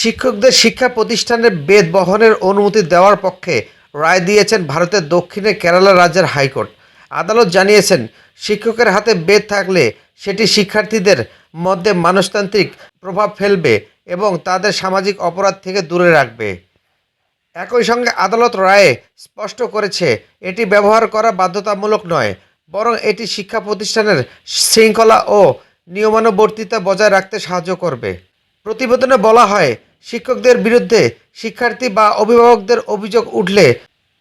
শিক্ষকদের শিক্ষা প্রতিষ্ঠানের বেত বহনের অনুমতি দেওয়ার পক্ষে রায় দিয়েছেন ভারতের দক্ষিণে কেরালা রাজ্যের হাইকোর্ট। আদালত জানিয়েছেন, শিক্ষকের হাতে বেত থাকলে সেটি শিক্ষার্থীদের মধ্যে মনস্তান্ত্রিক প্রভাব ফেলবে এবং তাদের সামাজিক অপরাধ থেকে দূরে রাখবে। একই সঙ্গে আদালত রায়ে স্পষ্ট করেছে, এটি ব্যবহার করা বাধ্যতামূলক নয়, বরং এটি শিক্ষা প্রতিষ্ঠানের শৃঙ্খলা ও নিয়মানুবর্তিতা বজায় রাখতে সাহায্য করবে। প্রতিবেদনে বলা হয়, শিক্ষকদের বিরুদ্ধে শিক্ষার্থী বা অভিভাবকদের অভিযোগ উঠলে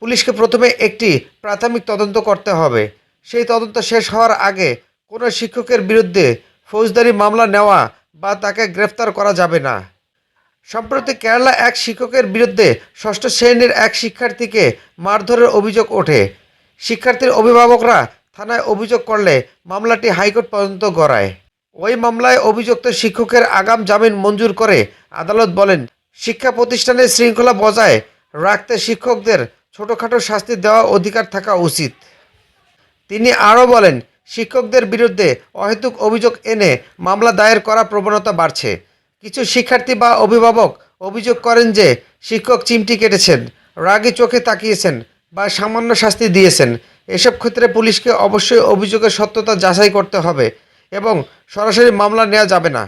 পুলিশকে প্রথমে একটি প্রাথমিক তদন্ত করতে হবে। সেই তদন্ত শেষ হওয়ার আগে কোনো শিক্ষকের বিরুদ্ধে ফৌজদারি মামলা নেওয়া বা তাকে গ্রেফতার করা যাবে না। সম্প্রতি কেরালা এক শিক্ষকের বিরুদ্ধে ষষ্ঠ শ্রেণীর এক শিক্ষার্থীকে মারধরের অভিযোগ ওঠে। শিক্ষার্থীর অভিভাবকরা থানায় অভিযোগ করলে মামলাটি হাইকোর্ট পর্যন্ত গড়ায়। ওই মামলায় অভিযুক্ত শিক্ষকের আগাম জামিন মঞ্জুর করে আদালত বলেন, শিক্ষা প্রতিষ্ঠানের শৃঙ্খলা বজায় রাখতে শিক্ষকদের ছোটোখাটো শাস্তি দেওয়ার অধিকার থাকা উচিত। তিনি আরও বলেন, শিক্ষকদের বিরুদ্ধে অহেতুক অভিযোগ এনে মামলা দায়ের করার প্রবণতা বাড়ছে। কিছু শিক্ষার্থী বা অভিভাবক অভিযোগ করেন যে শিক্ষক চিমটি কেটেছেন, রাগী চোখে তাকিয়েছেন বা সামান্য শাস্তি দিয়েছেন। এসব ক্ষেত্রে পুলিশকে অবশ্যই অভিযোগের সত্যতা যাচাই করতে হবে এবং সরাসরি মামলা নেওয়া যাবে না।